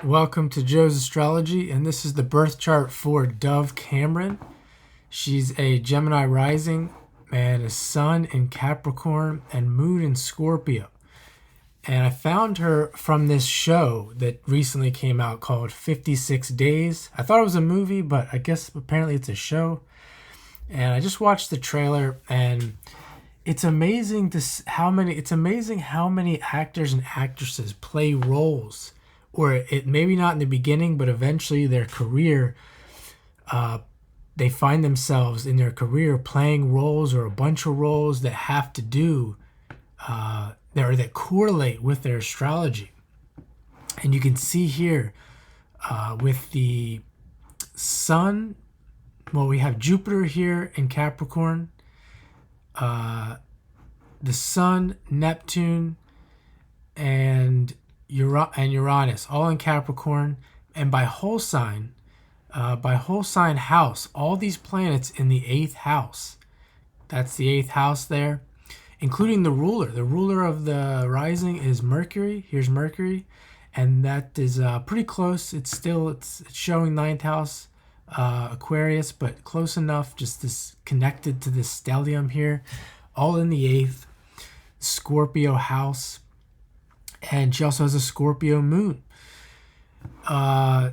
Welcome to Joe's Astrology, and this is the birth chart for Dove Cameron. She's a Gemini rising and a sun in Capricorn and moon in Scorpio. And I found her from this show that recently came out called 56 Days. I thought it was a movie, but I guess apparently it's a show. And I just watched the trailer, and it's amazing how many actors and actresses play roles, or it maybe not in the beginning, but eventually their career, they find themselves in their career playing roles or a bunch of roles that have to do or that correlate with their astrology. And you can see here with the sun, well, we have Jupiter here in Capricorn, the sun, Neptune, and Uranus, all in Capricorn, and by whole sign house, all these planets in the 8th house. That's the 8th house there, including the ruler. The ruler of the rising is Mercury. Here's Mercury, and that is pretty close. It's showing 9th house, Aquarius, but close enough. Just this connected to this stellium here, all in the 8th, Scorpio house. And she also has a Scorpio moon. And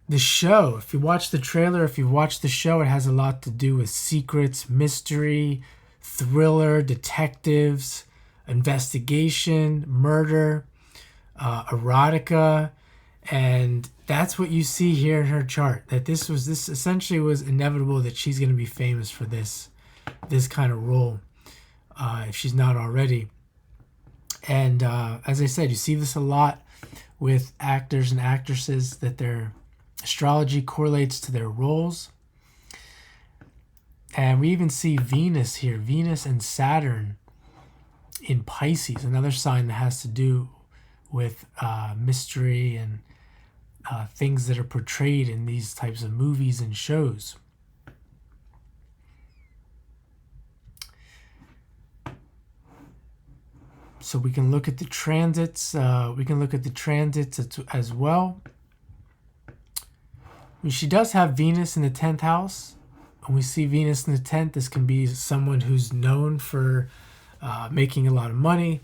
the show, if you watch the trailer, if you watch the show, it has a lot to do with secrets, mystery, thriller, detectives, investigation, murder, erotica. And that's what you see here in her chart. That this essentially was inevitable that she's going to be famous for this kind of role. If she's not already. And as I said, you see this a lot with actors and actresses, that their astrology correlates to their roles. And we even see Venus here, Venus and Saturn in Pisces, another sign that has to do with mystery and things that are portrayed in these types of movies and shows. So we can look at the transits. As well. When she does have Venus in the 10th house, when we see Venus in the 10th, this can be someone who's known for making a lot of money,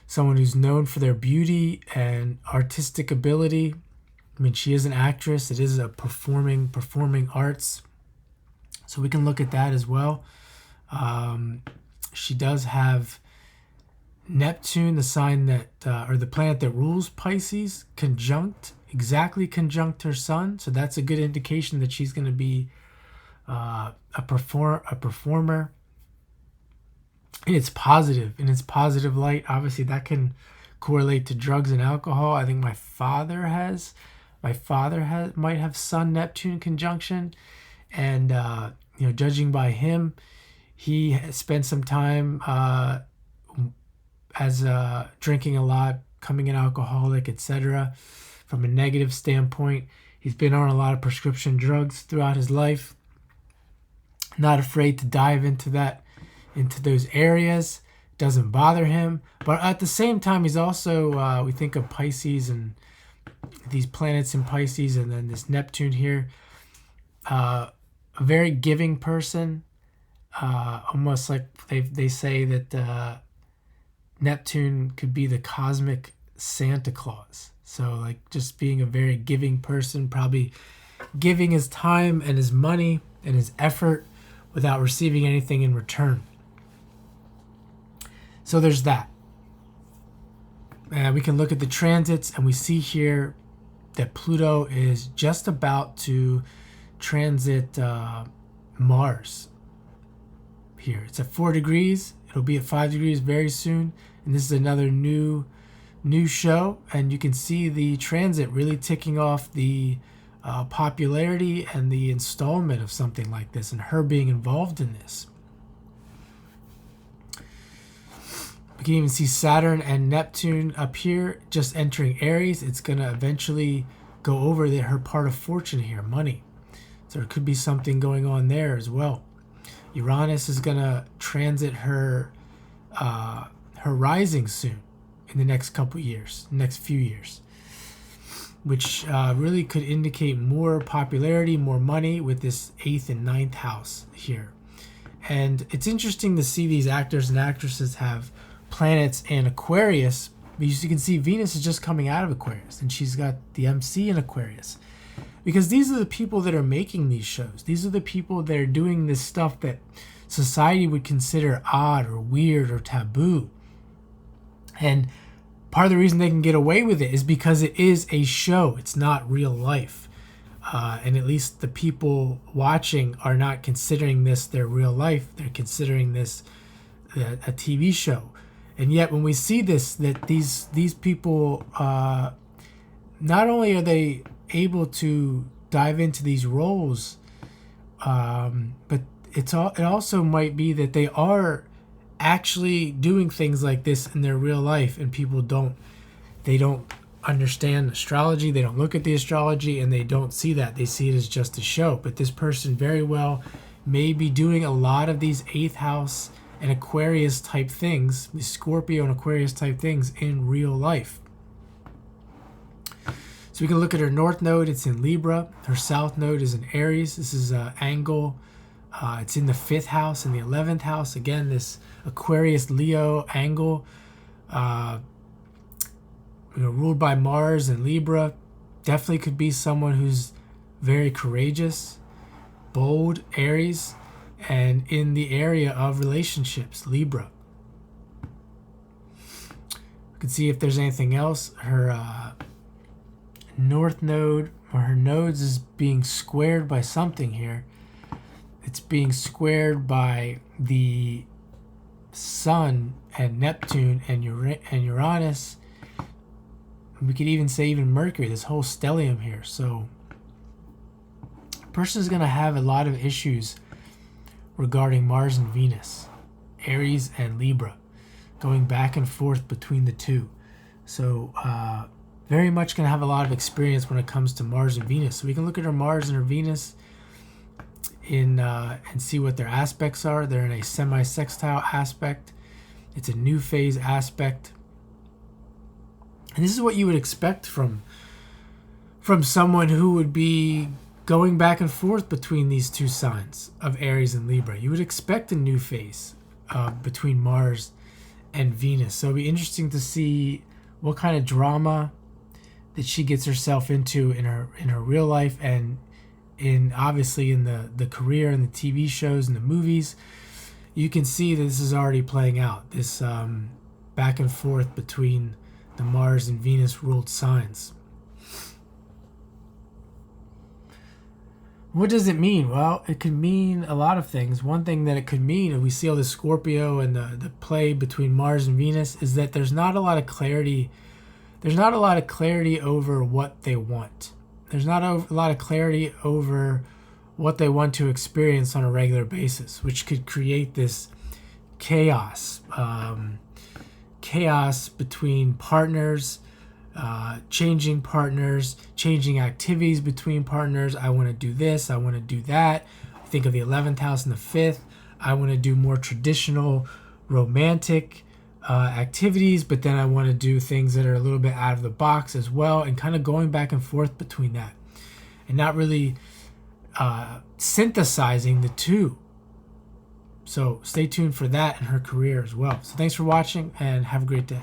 someone who's known for their beauty and artistic ability. I mean, she is an actress. It is a performing arts. So we can look at that as well. She does have Neptune, the sign that, or the planet that rules Pisces, exactly conjunct her sun. So that's a good indication that she's going to be a performer. In its positive light. Obviously, that can correlate to drugs and alcohol. I think my father might have Sun Neptune conjunction, and judging by him, he has spent some time as drinking a lot, becoming an alcoholic, etc. From a negative standpoint, he's been on a lot of prescription drugs throughout his life. Not afraid to dive into those areas. Doesn't bother him. But at the same time, he's also, we think of Pisces and these planets in Pisces, and then this Neptune here, a very giving person. Almost like they say that Neptune could be the cosmic Santa Claus. So like just being a very giving person, probably giving his time and his money and his effort without receiving anything in return. So there's that. And we can look at the transits, and we see here that Pluto is just about to transit Mars here. It's at 4 degrees. It'll be at 5 degrees very soon. And this is another new show. And you can see the transit really ticking off the popularity and the installment of something like this, and her being involved in this. We can even see Saturn and Neptune up here just entering Aries. It's going to eventually go over her part of fortune here, money. So there could be something going on there as well. Uranus is going to transit her rising soon in the next couple years, next few years, which really could indicate more popularity, more money with this 8th and 9th house here. And it's interesting to see these actors and actresses have planets in Aquarius, because you can see Venus is just coming out of Aquarius, and she's got the MC in Aquarius. Because these are the people that are making these shows. These are the people that are doing this stuff that society would consider odd or weird or taboo. And part of the reason they can get away with it is because it is a show. It's not real life. And at least the people watching are not considering this their real life. They're considering this a TV show. And yet when we see this, that these people, not only are they able to dive into these roles, but it also might be that they are actually doing things like this in their real life, and people don't understand astrology, they don't look at the astrology, and they don't see that. They see it as just a show. But this person very well may be doing a lot of these 8th house and Aquarius type things, the Scorpio and Aquarius type things in real life. So we can look at her north node. It's in Libra. Her south node is in Aries. This is an angle. It's in the 5th house and the 11th house. Again, this Aquarius Leo angle, ruled by Mars and Libra. Definitely could be someone who's very courageous, bold, Aries, and in the area of relationships, Libra. We can see if there's anything else. Her north node, or her nodes, is being squared by something here. It's being squared by the Sun and Neptune and Uranus. We could even say even Mercury, this whole stellium here. So a person is going to have a lot of issues regarding Mars and Venus, Aries and Libra, going back and forth between the two. So very much going to have a lot of experience when it comes to Mars and Venus. So we can look at her Mars and her Venus and see what their aspects are. They're in a semi-sextile aspect. It's a new phase aspect. And this is what you would expect from someone who would be going back and forth between these two signs of Aries and Libra. You would expect a new phase between Mars and Venus. So it'll be interesting to see what kind of drama that she gets herself into in her real life, and obviously in the career and the TV shows and the movies. You can see that this is already playing out, this back and forth between the Mars and Venus ruled signs. What does it mean? Well, it could mean a lot of things. One thing that it could mean, and we see all the Scorpio and the play between Mars and Venus, is that there's not a lot of clarity. There's not a lot of clarity over what they want. There's not a lot of clarity over what they want to experience on a regular basis, which could create this chaos. Chaos between partners, changing partners, changing activities between partners. I want to do this, I want to do that. Think of the 11th house and the 5th. I want to do more traditional romantic activities, but then I want to do things that are a little bit out of the box as well, and kind of going back and forth between that and not really synthesizing the two. So stay tuned for that in her career as well. So thanks for watching, and have a great day.